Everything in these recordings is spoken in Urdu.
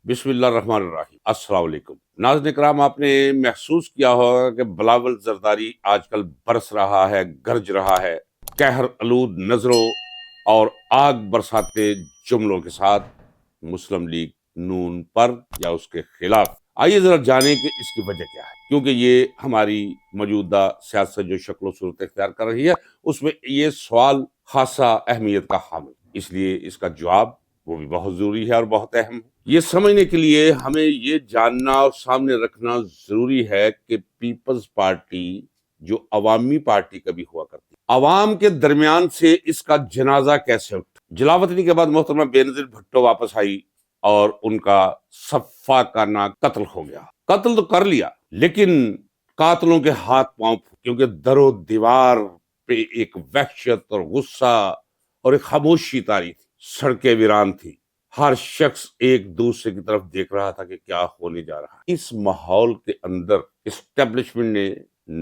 بسم اللہ الرحمن الرحیم۔ السلام علیکم ناظرین اکرام، آپ نے محسوس کیا ہوگا کہ بلاول زرداری آج کل برس رہا ہے، گرج رہا ہے، قہر آلود نظروں اور آگ برساتے جملوں کے ساتھ مسلم لیگ نون پر یا اس کے خلاف۔ آئیے ذرا جانیں کہ اس کی وجہ کیا ہے، کیونکہ یہ ہماری موجودہ سیاست جو شکل و صورت اختیار کر رہی ہے اس میں یہ سوال خاصا اہمیت کا حامل، اس لیے اس کا جواب وہ بھی بہت ضروری ہے اور بہت اہم ہے۔ یہ سمجھنے کے لیے ہمیں یہ جاننا اور سامنے رکھنا ضروری ہے کہ پیپلز پارٹی جو عوامی پارٹی کبھی ہوا کرتی، عوام کے درمیان سے اس کا جنازہ کیسے اٹھا۔ جلاوطنی کے بعد محترمہ بے نظیر بھٹو واپس آئی اور ان کا صفاقانہ قتل ہو گیا۔ قتل تو کر لیا لیکن قاتلوں کے ہاتھ پاؤں، کیونکہ در و دیوار پہ ایک وحشت اور غصہ اور ایک خاموشی طاری تھی، سڑکیں ویران تھی، ہر شخص ایک دوسرے کی طرف دیکھ رہا تھا کہ کیا ہونے جا رہا ہے۔ اس ماحول کے اندر اسٹیبلشمنٹ نے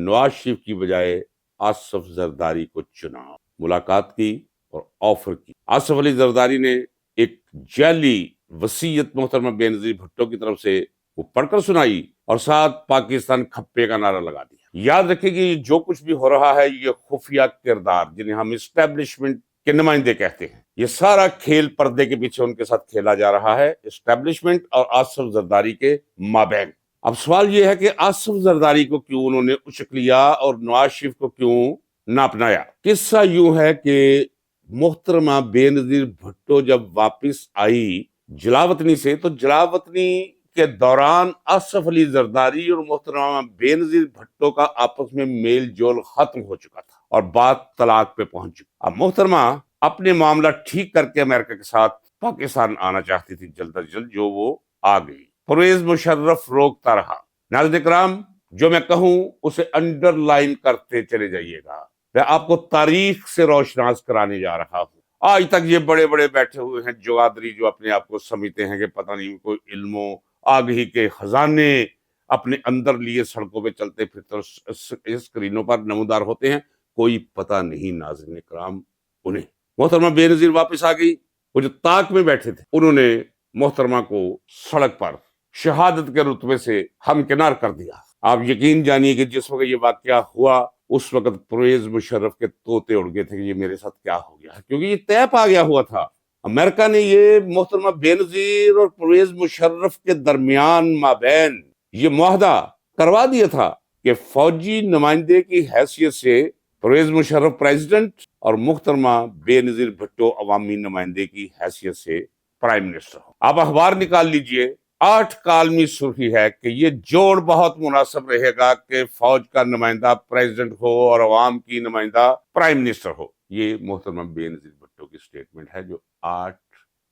نواز شریف کی بجائے آصف زرداری کو چنا، ملاقات کی اور آفر کی۔ آصف علی زرداری نے ایک جعلی وصیت محترمہ بے نظیر بھٹو کی طرف سے وہ پڑھ کر سنائی اور ساتھ پاکستان کھپے کا نعرہ لگا دیا۔ یاد رکھیں کہ جو کچھ بھی ہو رہا ہے یہ خفیہ کردار جنہیں ہم اسٹیبلشمنٹ کے نمائندے کہتے ہیں، یہ سارا کھیل پردے کے پیچھے ان کے ساتھ کھیلا جا رہا ہے، اسٹیبلشمنٹ اور آصف زرداری کے مابین۔ اب سوال یہ ہے کہ آصف زرداری کو کیوں انہوں نے اچک لیا اور نواز شریف کو کیوں نہ اپنایا۔ قصہ یوں ہے کہ محترمہ بے نظیر بھٹو جب واپس آئی جلاوطنی سے تو جلاوطنی کے دوران آصف علی زرداری اور محترمہ بے نظیر بھٹو کا آپس میں میل جول ختم ہو چکا تھا اور بات طلاق پہ پہنچ چکی۔ اب محترمہ اپنے معاملہ ٹھیک کر کے امریکہ کے ساتھ پاکستان آنا چاہتی تھی جلد از جلد، جو وہ آ گئی۔ پرویز مشرف روکتا رہا۔ ناظرین اکرام، جو میں کہوں اسے انڈر لائن کرتے چلے جائیے گا، میں آپ کو تاریخ سے روشناس کرانے جا رہا ہوں۔ آج تک یہ بڑے بڑے بیٹھے ہوئے ہیں جوادری جو اپنے آپ کو سمجھتے ہیں کہ پتہ نہیں کوئی علم و آگہی کے خزانے اپنے اندر لیے سڑکوں پہ چلتے پھرتے اسکرینوں پر نمودار ہوتے ہیں، کوئی پتہ نہیں ناظرین اکرام انہیں۔ محترمہ بے نظیر واپس آ گئی، وہ جو طاق میں بیٹھے تھے انہوں نے محترمہ کو سڑک پر شہادت کے رتبے سے ہمکنار کر دیا۔ آپ یقین جانیے کہ جس وقت یہ واقعہ ہوا اس وقت پرویز مشرف کے طوطے اڑ گئے تھے کہ یہ میرے ساتھ کیا ہو گیا، کیونکہ یہ طے پا گیا ہوا تھا۔ امریکہ نے یہ محترمہ بے نظیر اور پرویز مشرف کے درمیان مابین یہ معاہدہ کروا دیا تھا کہ فوجی نمائندے کی حیثیت سے پرویز مشرف پریزیڈنٹ اور محترمہ بے نظیر بھٹو عوامی نمائندے کی حیثیت سے پرائم منسٹر ہو۔ آپ اخبار نکال لیجئے، 8 کالمی سرخی ہے کہ یہ جوڑ بہت مناسب رہے گا کہ فوج کا نمائندہ پریزیڈنٹ ہو اور عوام کی نمائندہ پرائم منسٹر ہو۔ یہ محترمہ بے نظیر بھٹو کی سٹیٹمنٹ ہے جو 8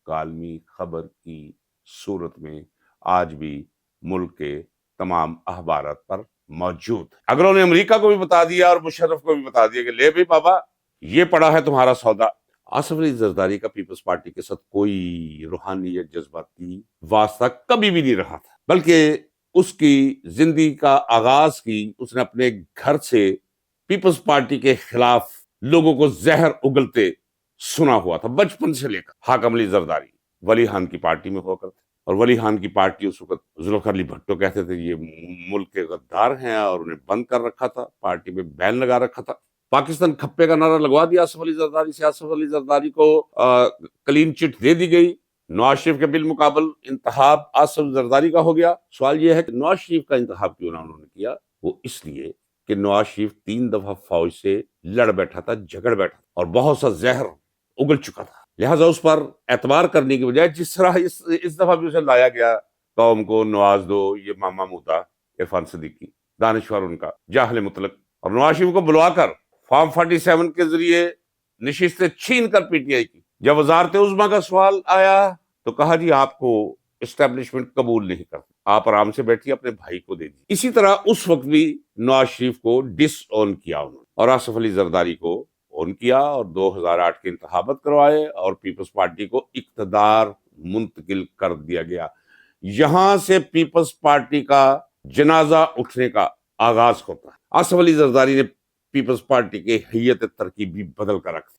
کالمی خبر کی صورت میں آج بھی ملک کے تمام اخبارات پر موجود ہے۔ اگر انہوں نے امریکہ کو بھی بتا دیا اور مشرف کو بھی بتا دیا کہ لے بھی بابا یہ پڑا ہے تمہارا سودا۔ آصف علی زرداری کا پیپلز پارٹی کے ساتھ کوئی روحانی یا جذباتی واسطہ کبھی بھی نہیں رہا تھا، بلکہ اس کی زندگی کا آغاز کی اس نے اپنے گھر سے پیپلز پارٹی کے خلاف لوگوں کو زہر اگلتے سنا ہوا تھا بچپن سے لے کر۔ حاکم علی زرداری ولی خان کی پارٹی میں ہوا کرتے اور ولی خان کی پارٹی اس وقت ذوالفقار علی بھٹو کہتے تھے یہ ملک کے غدار ہیں اور انہیں بند کر رکھا تھا، پارٹی میں بین لگا رکھا تھا۔ پاکستان کھپے کا نعرہ لگوا دیا آصف علی زرداری سے، آصف علی زرداری کو کلین چٹ دے دی گئی۔ نواز شریف کے بالمقابل انتخاب آصف زرداری کا ہو گیا۔ سوال یہ ہے کہ نواز شریف کا انتخاب کیوں نہ انہوں نے کیا؟ وہ اس لیے کہ نواز شریف 3 دفعہ فوج سے لڑ بیٹھا تھا، جھگڑ بیٹھا تھا اور بہت سا زہر اگل چکا تھا، لہٰذا اس پر اعتبار کرنے کی بجائے جس طرح اس دفعہ بھی اسے لایا گیا، قوم کو نواز دو، یہ ماما موتا عرفان صدیقی دانشور ان کا جاہل مطلق، اور نواز شریف کو بلوا کر فارم 47 کے ذریعے نشستیں چھین کر پی ٹی آئی کی۔ جب وزارت عظمیٰ کا سوال آیا تو کہا جی آپ کو اسٹیبلشمنٹ قبول نہیں کرتی، آپ آرام سے بیٹھیے اپنے بھائی کو دے دیجیے۔ اسی طرح اس وقت بھی نواز شریف کو ڈس اون کیا انہوں نے اور آصف علی زرداری کو اون کیا اور 2008 کے انتخابات کروائے اور پیپلز پارٹی کو اقتدار منتقل کر دیا گیا۔ یہاں سے پیپلز پارٹی کا جنازہ اٹھنے کا آغاز ہوتا ہے۔ آصف علی زرداری نے پیپلز پارٹی کی حیت ترکیب بھی بدل کر رکھ دی۔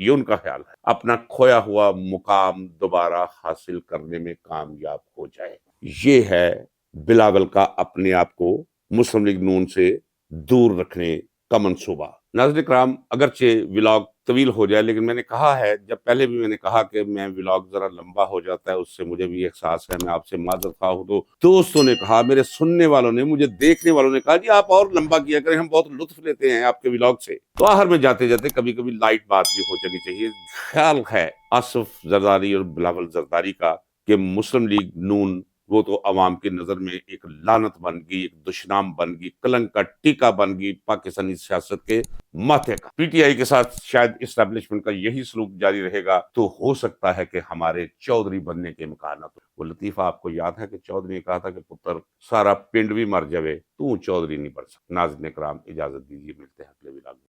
یہ ان کا خیال ہے، اپنا کھویا ہوا مقام دوبارہ حاصل کرنے میں کامیاب ہو جائے۔ یہ ہے بلاول کا اپنے آپ کو مسلم لیگ نون سے دور رکھنے کا منصوبہ۔ ناظرین کرام، اگرچہ ولاگ طویل ہو جائے، لیکن میں نے کہا ہے، جب پہلے بھی میں نے کہا کہ میں ولاگ ذرا لمبا ہو جاتا ہے، اس سے مجھے بھی احساس ہے، میں آپ سے معذرت خواہ ہوں۔ تو دوستوں نے کہا، میرے سننے والوں نے، مجھے دیکھنے والوں نے کہا، جی آپ اور لمبا کیا کریں، ہم بہت لطف لیتے ہیں آپ کے ولاگ سے۔ تو آخر میں جاتے جاتے کبھی کبھی لائٹ بات بھی ہو جانی چاہیے۔ خیال ہے آصف زرداری اور بلاول زرداری کا کہ مسلم لیگ نون وہ تو عوام کی نظر میں ایک لعنت بن گئی، ایک دشنام بن گئی، کلنک کا ٹیکا بن گئی پاکستانی سیاست کے ماتھے کا۔ پی ٹی آئی کے ساتھ شاید اسٹیبلشمنٹ کا یہی سلوک جاری رہے گا تو ہو سکتا ہے کہ ہمارے چودھری بننے کے امکانات۔ وہ لطیفہ آپ کو یاد ہے کہ چودھری نے کہا تھا کہ پتر سارا پنڈ بھی مر جاوے تو چودھری نہیں بن سکتا۔ ناظرین کرام، اجازت دیجیے، ملتے ہیں اگلے ولاگ میں۔